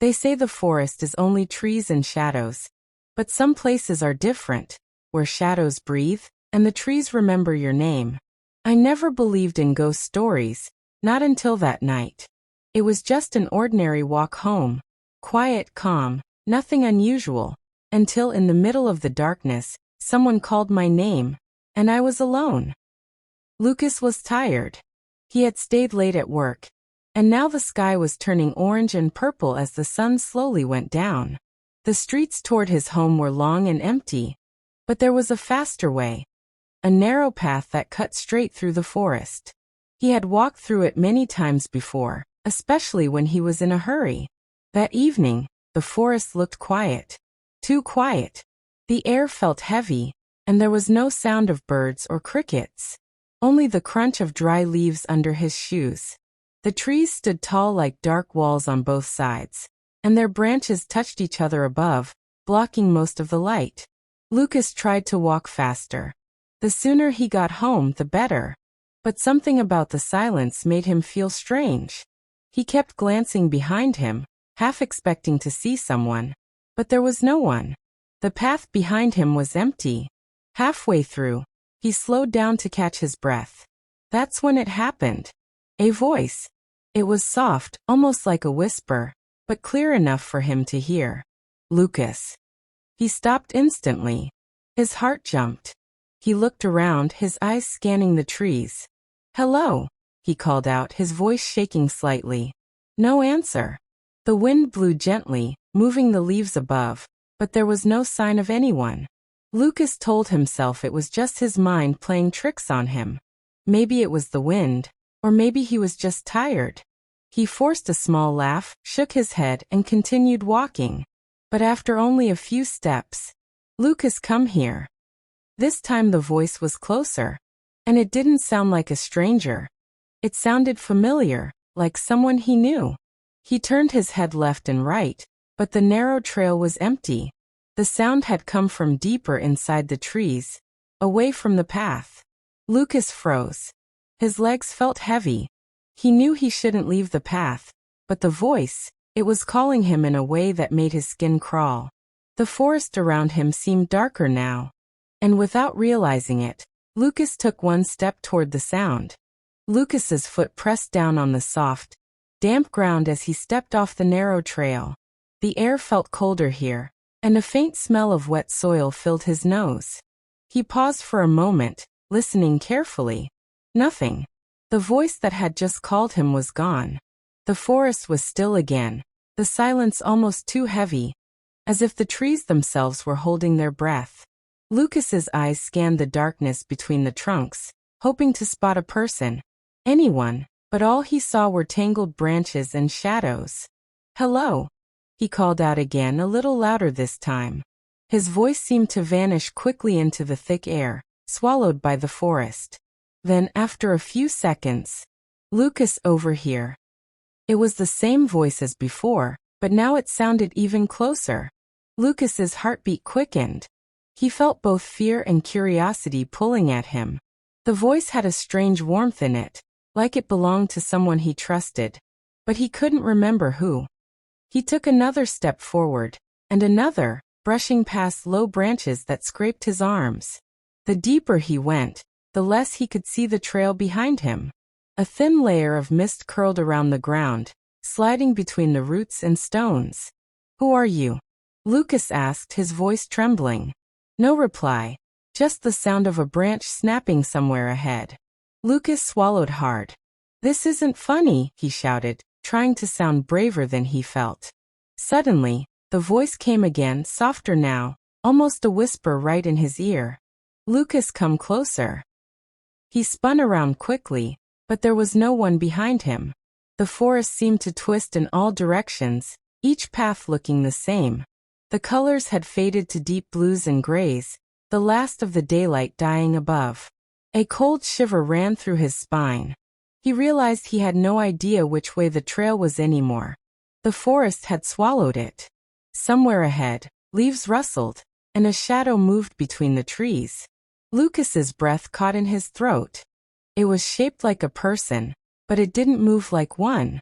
They say the forest is only trees and shadows. But some places are different, where shadows breathe, and the trees remember your name. I never believed in ghost stories, not until that night. It was just an ordinary walk home. Quiet, calm, nothing unusual, until in the middle of the darkness, someone called my name, and I was alone. Lucas was tired. He had stayed late at work, and now the sky was turning orange and purple as the sun slowly went down. The streets toward his home were long and empty, but there was a faster way, a narrow path that cut straight through the forest. He had walked through it many times before, especially when he was in a hurry. That evening, the forest looked quiet. Too quiet. The air felt heavy, and there was no sound of birds or crickets. Only the crunch of dry leaves under his shoes. The trees stood tall like dark walls on both sides, and their branches touched each other above, blocking most of the light. Lucas tried to walk faster. The sooner he got home, the better. But something about the silence made him feel strange. He kept glancing behind him, half expecting to see someone. But there was no one. The path behind him was empty. Halfway through, he slowed down to catch his breath. That's when it happened. A voice. It was soft, almost like a whisper, but clear enough for him to hear. Lucas. He stopped instantly. His heart jumped. He looked around, his eyes scanning the trees. Hello, he called out, his voice shaking slightly. No answer. The wind blew gently, moving the leaves above, but there was no sign of anyone. Lucas told himself it was just his mind playing tricks on him. Maybe it was the wind, or maybe he was just tired. He forced a small laugh, shook his head, and continued walking. But after only a few steps, Lucas, come here. This time the voice was closer, and it didn't sound like a stranger. It sounded familiar, like someone he knew. He turned his head left and right, but the narrow trail was empty. The sound had come from deeper inside the trees, away from the path. Lucas froze. His legs felt heavy. He knew he shouldn't leave the path, but the voice, it was calling him in a way that made his skin crawl. The forest around him seemed darker now, and without realizing it, Lucas took one step toward the sound. Lucas's foot pressed down on the soft, damp ground as he stepped off the narrow trail. The air felt colder here, and a faint smell of wet soil filled his nose. He paused for a moment, listening carefully. Nothing. The voice that had just called him was gone. The forest was still again, the silence almost too heavy, as if the trees themselves were holding their breath. Lucas's eyes scanned the darkness between the trunks, hoping to spot a person, anyone, but all he saw were tangled branches and shadows. Hello, he called out again, a little louder this time. His voice seemed to vanish quickly into the thick air, swallowed by the forest. Then, after a few seconds, Lucas, over here. It was the same voice as before, but now it sounded even closer. Lucas's heartbeat quickened. He felt both fear and curiosity pulling at him. The voice had a strange warmth in it, like it belonged to someone he trusted, but he couldn't remember who. He took another step forward, and another, brushing past low branches that scraped his arms. The deeper he went, the less he could see the trail behind him. A thin layer of mist curled around the ground, sliding between the roots and stones. Who are you? Lucas asked, his voice trembling. No reply, just the sound of a branch snapping somewhere ahead. Lucas swallowed hard. This isn't funny, he shouted, trying to sound braver than he felt. Suddenly, the voice came again, softer now, almost a whisper right in his ear. Lucas, come closer. He spun around quickly, but there was no one behind him. The forest seemed to twist in all directions, each path looking the same. The colors had faded to deep blues and grays, the last of the daylight dying above. A cold shiver ran through his spine. He realized he had no idea which way the trail was anymore. The forest had swallowed it. Somewhere ahead, leaves rustled, and a shadow moved between the trees. Lucas's breath caught in his throat. It was shaped like a person, but it didn't move like one.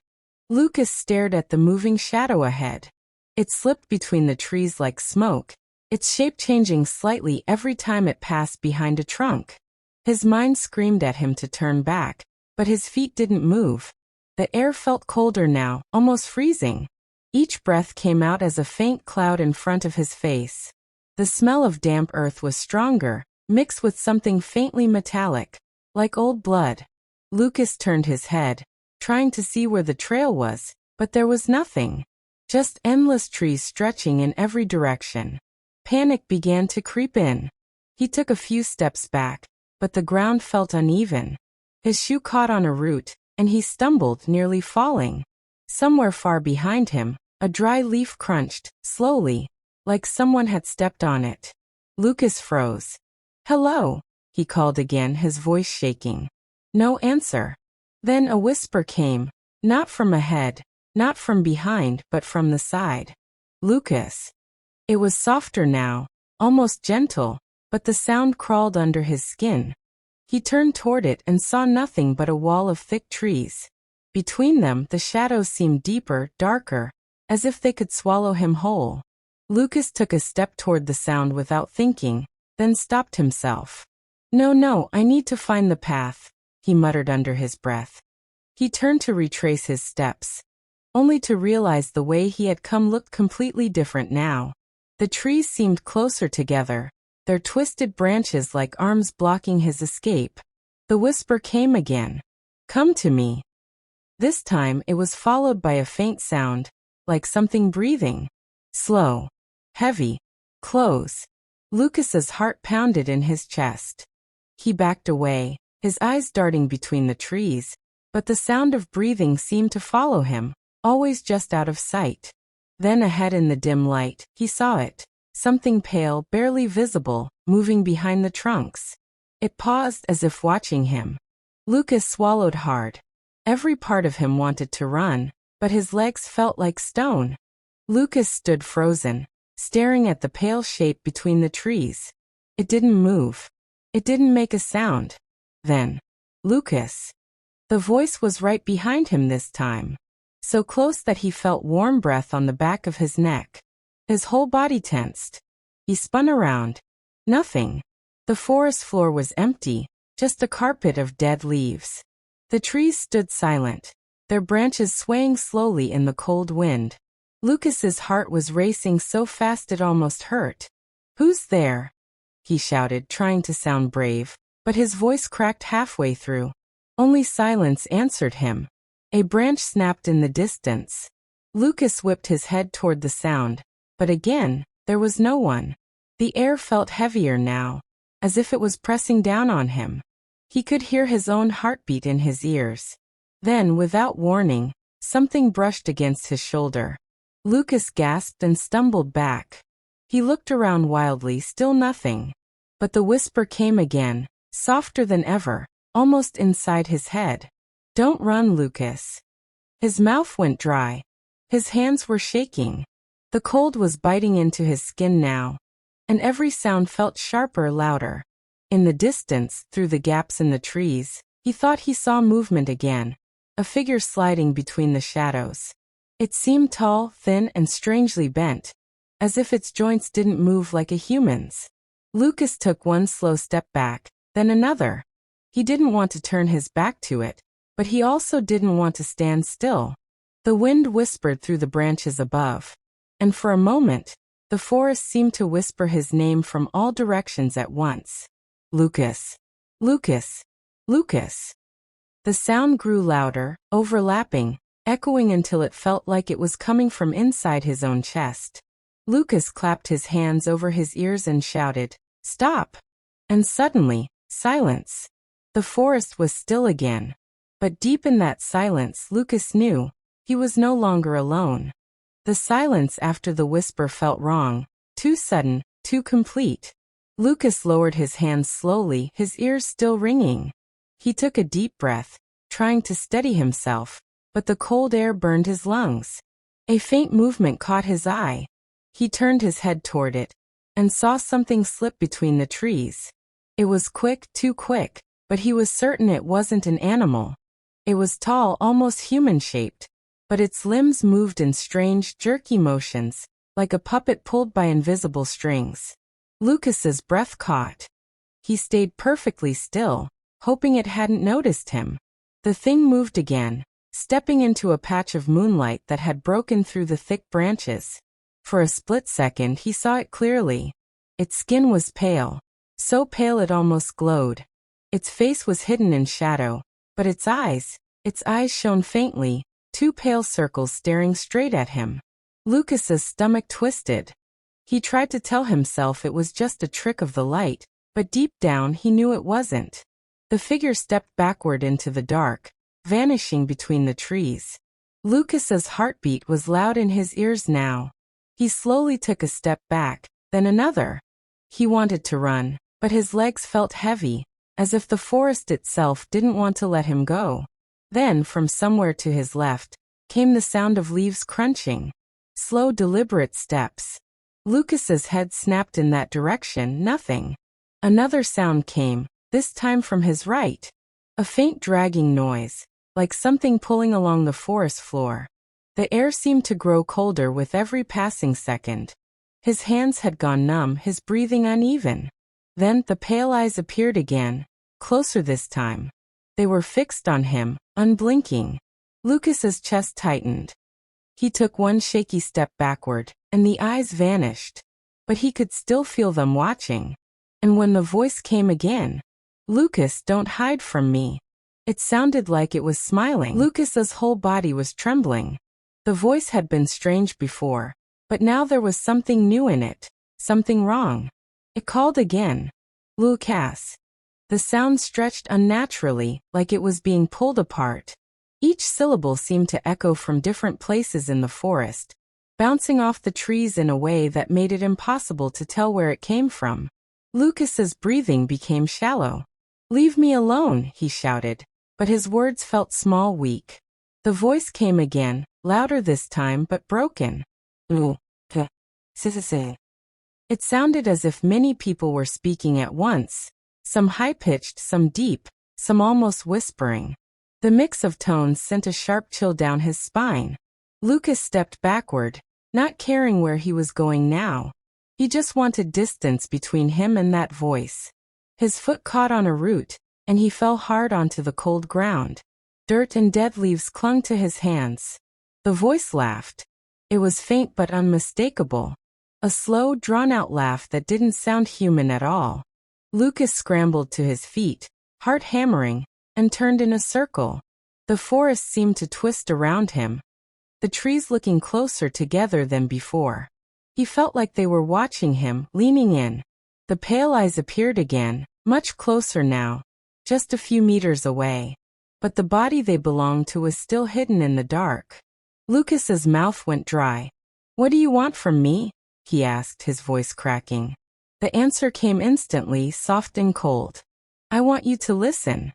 Lucas stared at the moving shadow ahead. It slipped between the trees like smoke, its shape changing slightly every time it passed behind a trunk. His mind screamed at him to turn back, but his feet didn't move. The air felt colder now, almost freezing. Each breath came out as a faint cloud in front of his face. The smell of damp earth was stronger, mixed with something faintly metallic, like old blood. Lucas turned his head, trying to see where the trail was, but there was nothing. Just endless trees stretching in every direction. Panic began to creep in. He took a few steps back, but the ground felt uneven. His shoe caught on a root, and he stumbled, nearly falling. Somewhere far behind him, a dry leaf crunched, slowly, like someone had stepped on it. Lucas froze. "Hello," he called again, his voice shaking. No answer. Then a whisper came, not from ahead, not from behind, but from the side. "Lucas." It was softer now, almost gentle, but the sound crawled under his skin. He turned toward it and saw nothing but a wall of thick trees. Between them, the shadows seemed deeper, darker, as if they could swallow him whole. Lucas took a step toward the sound without thinking, then stopped himself. No, I need to find the path," he muttered under his breath. He turned to retrace his steps, only to realize the way he had come looked completely different now. The trees seemed closer together, their twisted branches like arms blocking his escape. The whisper came again. "Come to me." This time it was followed by a faint sound, like something breathing. Slow. Heavy. Close. Lucas's heart pounded in his chest. He backed away, his eyes darting between the trees, but the sound of breathing seemed to follow him, always just out of sight. Then ahead in the dim light, he saw it. Something pale, barely visible, moving behind the trunks. It paused as if watching him. Lucas swallowed hard. Every part of him wanted to run, but his legs felt like stone. Lucas stood frozen, staring at the pale shape between the trees. It didn't move. It didn't make a sound. Then, "Lucas." The voice was right behind him this time, so close that he felt warm breath on the back of his neck. His whole body tensed. He spun around. Nothing. The forest floor was empty, just a carpet of dead leaves. The trees stood silent, their branches swaying slowly in the cold wind. Lucas's heart was racing so fast it almost hurt. "Who's there?" he shouted, trying to sound brave, but his voice cracked halfway through. Only silence answered him. A branch snapped in the distance. Lucas whipped his head toward the sound, but again, there was no one. The air felt heavier now, as if it was pressing down on him. He could hear his own heartbeat in his ears. Then, without warning, something brushed against his shoulder. Lucas gasped and stumbled back. He looked around wildly, still nothing. But the whisper came again, softer than ever, almost inside his head. "Don't run, Lucas." His mouth went dry. His hands were shaking. The cold was biting into his skin now, and every sound felt sharper, louder. In the distance, through the gaps in the trees, he thought he saw movement again, a figure sliding between the shadows. It seemed tall, thin, and strangely bent, as if its joints didn't move like a human's. Lucas took one slow step back, then another. He didn't want to turn his back to it, but he also didn't want to stand still. The wind whispered through the branches above, and for a moment, the forest seemed to whisper his name from all directions at once. "Lucas. Lucas. Lucas." The sound grew louder, overlapping, echoing until it felt like it was coming from inside his own chest. Lucas clapped his hands over his ears and shouted, "Stop!" And suddenly, silence. The forest was still again. But deep in that silence, Lucas knew he was no longer alone. The silence after the whisper felt wrong, too sudden, too complete. Lucas lowered his hands slowly, his ears still ringing. He took a deep breath, trying to steady himself, but the cold air burned his lungs. A faint movement caught his eye. He turned his head toward it, and saw something slip between the trees. It was quick, too quick, but he was certain it wasn't an animal. It was tall, almost human-shaped, but its limbs moved in strange, jerky motions, like a puppet pulled by invisible strings. Lucas's breath caught. He stayed perfectly still, hoping it hadn't noticed him. The thing moved again, stepping into a patch of moonlight that had broken through the thick branches. For a split second he saw it clearly. Its skin was pale, so pale it almost glowed. Its face was hidden in shadow, but its eyes shone faintly, two pale circles staring straight at him. Lucas's stomach twisted. He tried to tell himself it was just a trick of the light, but deep down he knew it wasn't. The figure stepped backward into the dark, vanishing between the trees. Lucas's heartbeat was loud in his ears now. He slowly took a step back, then another. He wanted to run, but his legs felt heavy, as if the forest itself didn't want to let him go. Then, from somewhere to his left, came the sound of leaves crunching. Slow, deliberate steps. Lucas's head snapped in that direction, nothing. Another sound came, this time from his right. A faint dragging noise, like something pulling along the forest floor. The air seemed to grow colder with every passing second. His hands had gone numb, his breathing uneven. Then the pale eyes appeared again, closer this time. They were fixed on him, unblinking. Lucas's chest tightened. He took one shaky step backward, and the eyes vanished. But he could still feel them watching. And when the voice came again, "Lucas, don't hide from me." It sounded like it was smiling. Lucas's whole body was trembling. The voice had been strange before, but now there was something new in it, something wrong. It called again. "Lucas." The sound stretched unnaturally, like it was being pulled apart. Each syllable seemed to echo from different places in the forest, bouncing off the trees in a way that made it impossible to tell where it came from. Lucas's breathing became shallow. "Leave me alone," he shouted, but his words felt small, weak. The voice came again, louder this time but broken. It sounded as if many people were speaking at once, some high-pitched, some deep, some almost whispering. The mix of tones sent a sharp chill down his spine. Lucas stepped backward, not caring where he was going now. He just wanted distance between him and that voice. His foot caught on a root, and he fell hard onto the cold ground. Dirt and dead leaves clung to his hands. The voice laughed. It was faint but unmistakable. A slow, drawn-out laugh that didn't sound human at all. Lucas scrambled to his feet, heart hammering, and turned in a circle. The forest seemed to twist around him, the trees looking closer together than before. He felt like they were watching him, leaning in. The pale eyes appeared again, much closer now, just a few meters away. But the body they belonged to was still hidden in the dark. Lucas's mouth went dry. "What do you want from me?" he asked, his voice cracking. The answer came instantly, soft and cold. "I want you to listen."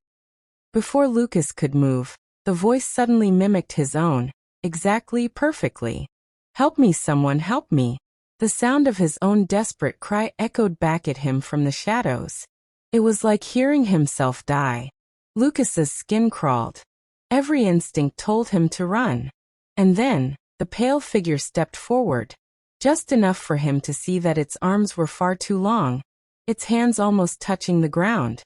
Before Lucas could move, the voice suddenly mimicked his own, exactly, perfectly. "Help me, someone, help me." The sound of his own desperate cry echoed back at him from the shadows. It was like hearing himself die. Lucas's skin crawled. Every instinct told him to run. And then, the pale figure stepped forward, just enough for him to see that its arms were far too long, its hands almost touching the ground.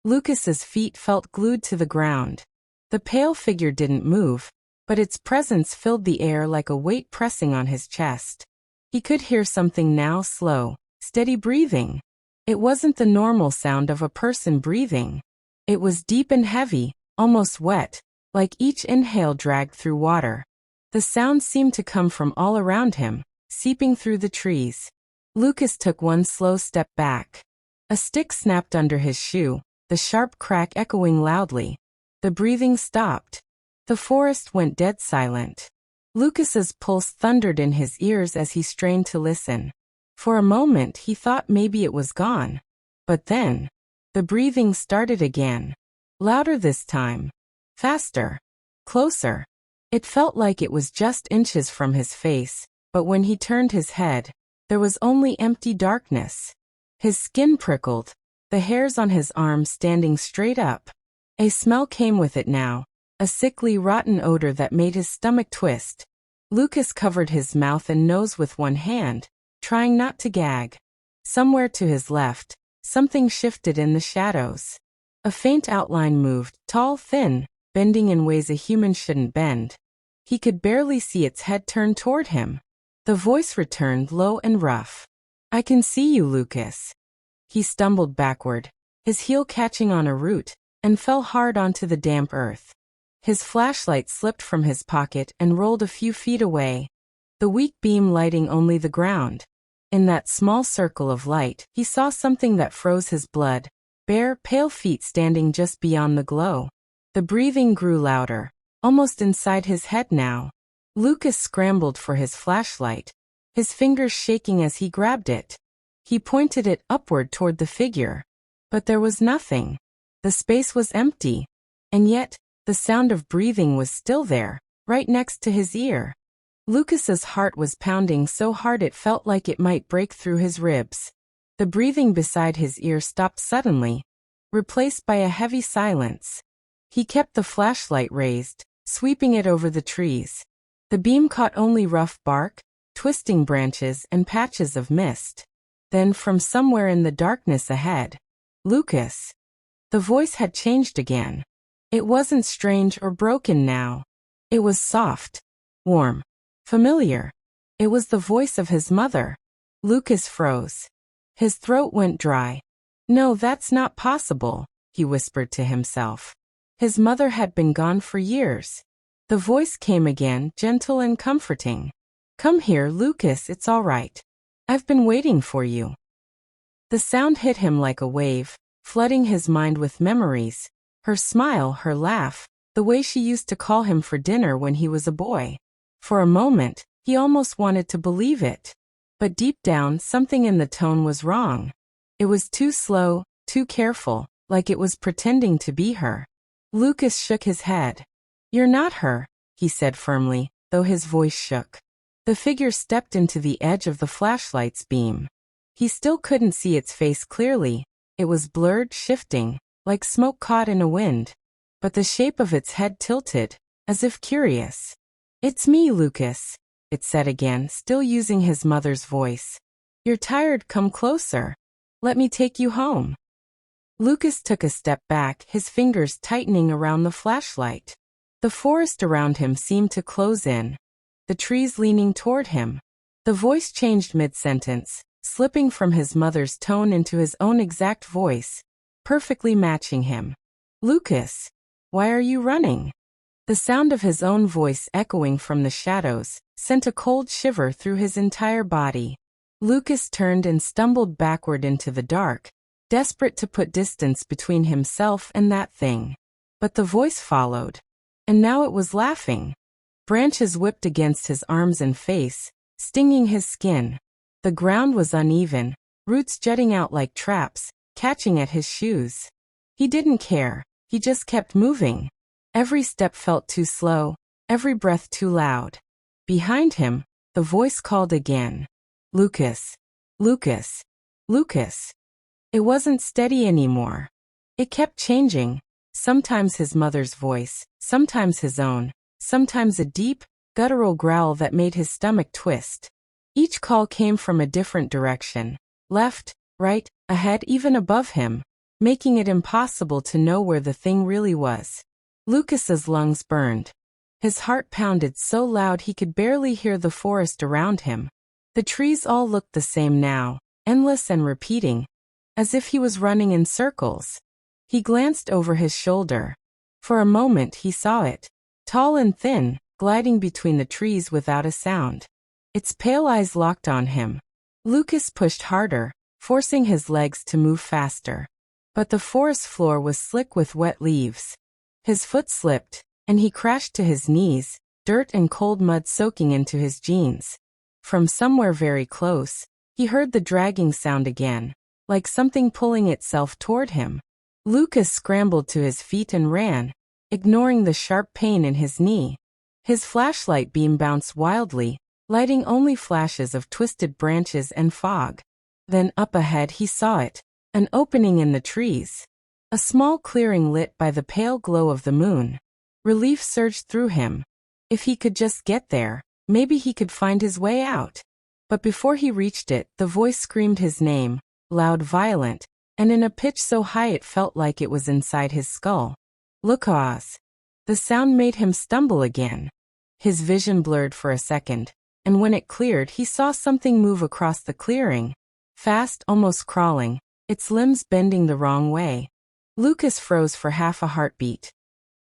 Lucas's feet felt glued to the ground. The pale figure didn't move, but its presence filled the air like a weight pressing on his chest. He could hear something now, slow, steady breathing. It wasn't the normal sound of a person breathing. It was deep and heavy, almost wet, like each inhale dragged through water. The sound seemed to come from all around him, seeping through the trees. Lucas took one slow step back. A stick snapped under his shoe, the sharp crack echoing loudly. The breathing stopped. The forest went dead silent. Lucas's pulse thundered in his ears as he strained to listen. For a moment he thought maybe it was gone. But then, the breathing started again. Louder this time. Faster. Closer. It felt like it was just inches from his face, but when he turned his head, there was only empty darkness. His skin prickled, the hairs on his arms standing straight up. A smell came with it now, a sickly, rotten odor that made his stomach twist. Lucas covered his mouth and nose with one hand, trying not to gag. Somewhere to his left, something shifted in the shadows. A faint outline moved, tall, thin, bending in ways a human shouldn't bend. He could barely see its head turn toward him. The voice returned, low and rough. "I can see you, Lucas." He stumbled backward, his heel catching on a root, and fell hard onto the damp earth. His flashlight slipped from his pocket and rolled a few feet away, the weak beam lighting only the ground. In that small circle of light, he saw something that froze his blood, bare, pale feet standing just beyond the glow. The breathing grew louder, almost inside his head now. Lucas scrambled for his flashlight, his fingers shaking as he grabbed it. He pointed it upward toward the figure. But there was nothing. The space was empty. And yet, the sound of breathing was still there, right next to his ear. Lucas's heart was pounding so hard it felt like it might break through his ribs. The breathing beside his ear stopped suddenly, replaced by a heavy silence. He kept the flashlight raised, sweeping it over the trees. The beam caught only rough bark, twisting branches, and patches of mist. Then from somewhere in the darkness ahead, "Lucas." The voice had changed again. It wasn't strange or broken now. It was soft, warm, familiar. It was the voice of his mother. Lucas froze. His throat went dry. "No, that's not possible," he whispered to himself. His mother had been gone for years. The voice came again, gentle and comforting. "Come here, Lucas, it's all right. I've been waiting for you." The sound hit him like a wave, flooding his mind with memories. Her smile, her laugh, the way she used to call him for dinner when he was a boy. For a moment, he almost wanted to believe it. But deep down, something in the tone was wrong. It was too slow, too careful, like it was pretending to be her. Lucas shook his head. "You're not her," he said firmly, though his voice shook. The figure stepped into the edge of the flashlight's beam. He still couldn't see its face clearly. It was blurred, shifting, like smoke caught in a wind. But the shape of its head tilted, as if curious. "It's me, Lucas," it said again, still using his mother's voice. "You're tired, come closer. Let me take you home." Lucas took a step back, his fingers tightening around the flashlight. The forest around him seemed to close in, the trees leaning toward him. The voice changed mid-sentence, slipping from his mother's tone into his own exact voice, perfectly matching him. "Lucas, why are you running?" The sound of his own voice echoing from the shadows sent a cold shiver through his entire body. Lucas turned and stumbled backward into the dark, desperate to put distance between himself and that thing. But the voice followed. And now it was laughing. Branches whipped against his arms and face, stinging his skin. The ground was uneven, roots jutting out like traps, catching at his shoes. He didn't care, he just kept moving. Every step felt too slow, every breath too loud. Behind him, the voice called again. "Lucas, Lucas, Lucas." It wasn't steady anymore. It kept changing, sometimes his mother's voice, sometimes his own, sometimes a deep, guttural growl that made his stomach twist. Each call came from a different direction, left, right, ahead, even above him, making it impossible to know where the thing really was. Lucas's lungs burned. His heart pounded so loud he could barely hear the forest around him. The trees all looked the same now, endless and repeating, as if he was running in circles. He glanced over his shoulder. For a moment he saw it, tall and thin, gliding between the trees without a sound. Its pale eyes locked on him. Lucas pushed harder, forcing his legs to move faster. But the forest floor was slick with wet leaves. His foot slipped, and he crashed to his knees, dirt and cold mud soaking into his jeans. From somewhere very close, he heard the dragging sound again, like something pulling itself toward him. Lucas scrambled to his feet and ran, ignoring the sharp pain in his knee. His flashlight beam bounced wildly, lighting only flashes of twisted branches and fog. Then up ahead he saw it, an opening in the trees. A small clearing lit by the pale glow of the moon. Relief surged through him. If he could just get there, maybe he could find his way out. But before he reached it, the voice screamed his name, loud, violent, and in a pitch so high it felt like it was inside his skull. Lucas. The sound made him stumble again. His vision blurred for a second, and when it cleared he saw something move across the clearing. Fast, almost crawling, its limbs bending the wrong way. Lucas froze for half a heartbeat,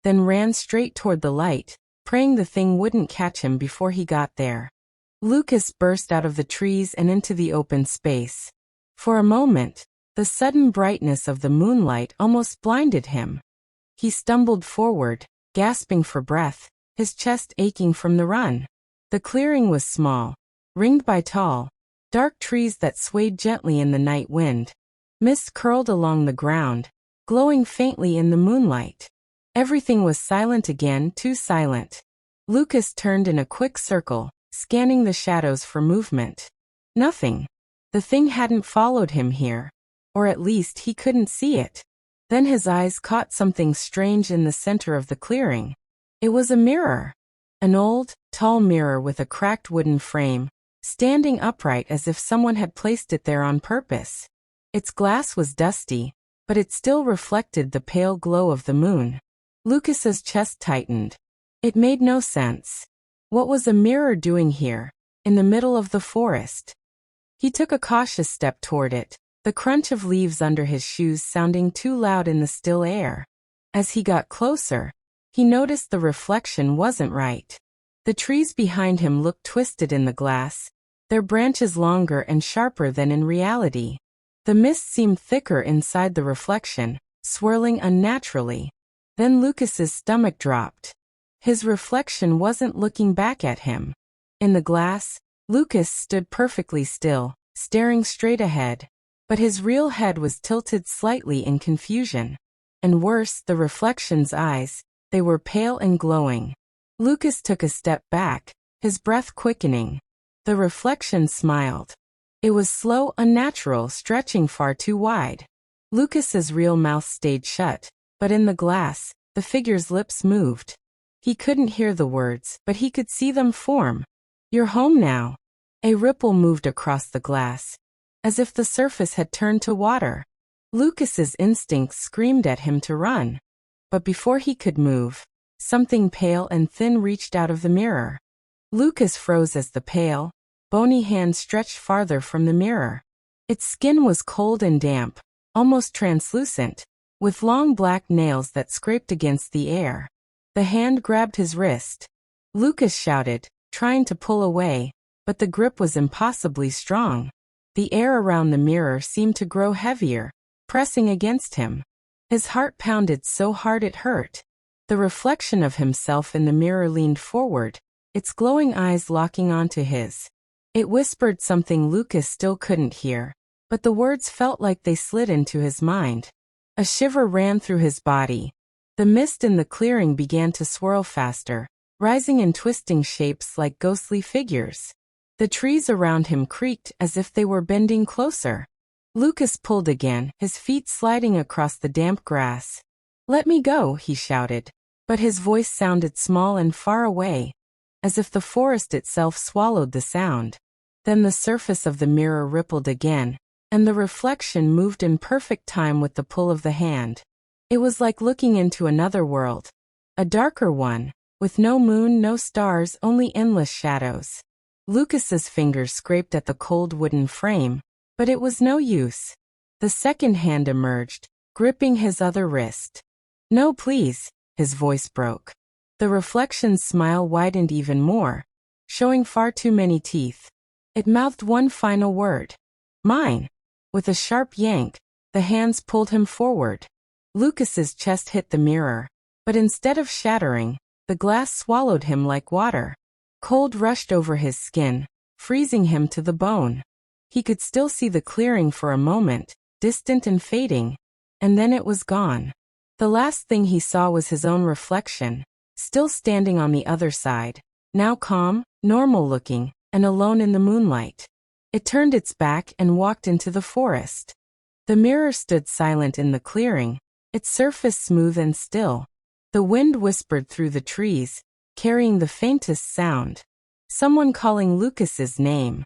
then ran straight toward the light, praying the thing wouldn't catch him before he got there. Lucas burst out of the trees and into the open space. For a moment, the sudden brightness of the moonlight almost blinded him. He stumbled forward, gasping for breath, his chest aching from the run. The clearing was small, ringed by tall, dark trees that swayed gently in the night wind. Mist curled along the ground, glowing faintly in the moonlight. Everything was silent again, too silent. Lucas turned in a quick circle, scanning the shadows for movement. Nothing. The thing hadn't followed him here. Or at least he couldn't see it. Then his eyes caught something strange in the center of the clearing. It was a mirror. An old, tall mirror with a cracked wooden frame, standing upright as if someone had placed it there on purpose. Its glass was dusty, but it still reflected the pale glow of the moon. Lucas's chest tightened. It made no sense. What was a mirror doing here, in the middle of the forest? He took a cautious step toward it, the crunch of leaves under his shoes sounding too loud in the still air. As he got closer, he noticed the reflection wasn't right. The trees behind him looked twisted in the glass, their branches longer and sharper than in reality. The mist seemed thicker inside the reflection, swirling unnaturally. Then Lucas's stomach dropped. His reflection wasn't looking back at him. In the glass, Lucas stood perfectly still, staring straight ahead. But his real head was tilted slightly in confusion. And worse, the reflection's eyes, they were pale and glowing. Lucas took a step back, his breath quickening. The reflection smiled. It was slow, unnatural, stretching far too wide. Lucas's real mouth stayed shut, but in the glass, the figure's lips moved. He couldn't hear the words, but he could see them form. "You're home now." A ripple moved across the glass, as if the surface had turned to water. Lucas's instincts screamed at him to run. But before he could move, something pale and thin reached out of the mirror. Lucas froze as the pale, bony hand stretched farther from the mirror. Its skin was cold and damp, almost translucent, with long black nails that scraped against the air. The hand grabbed his wrist. Lucas shouted, trying to pull away, but the grip was impossibly strong. The air around the mirror seemed to grow heavier, pressing against him. His heart pounded so hard it hurt. The reflection of himself in the mirror leaned forward, its glowing eyes locking onto his. It whispered something Lucas still couldn't hear, but the words felt like they slid into his mind. A shiver ran through his body. The mist in the clearing began to swirl faster, rising in twisting shapes like ghostly figures. The trees around him creaked as if they were bending closer. Lucas pulled again, his feet sliding across the damp grass. "Let me go," he shouted, but his voice sounded small and far away, as if the forest itself swallowed the sound. Then the surface of the mirror rippled again, and the reflection moved in perfect time with the pull of the hand. It was like looking into another world, a darker one, with no moon, no stars, only endless shadows. Lucas's fingers scraped at the cold wooden frame, but it was no use. The second hand emerged, gripping his other wrist. "No, please," his voice broke. The reflection's smile widened even more, showing far too many teeth. It mouthed one final word. "Mine." With a sharp yank, the hands pulled him forward. Lucas's chest hit the mirror, but instead of shattering, the glass swallowed him like water. Cold rushed over his skin, freezing him to the bone. He could still see the clearing for a moment, distant and fading, and then it was gone. The last thing he saw was his own reflection, still standing on the other side, now calm, normal-looking, and alone in the moonlight. It turned its back and walked into the forest. The mirror stood silent in the clearing, its surface smooth and still. The wind whispered through the trees, carrying the faintest sound. Someone calling Lucas's name.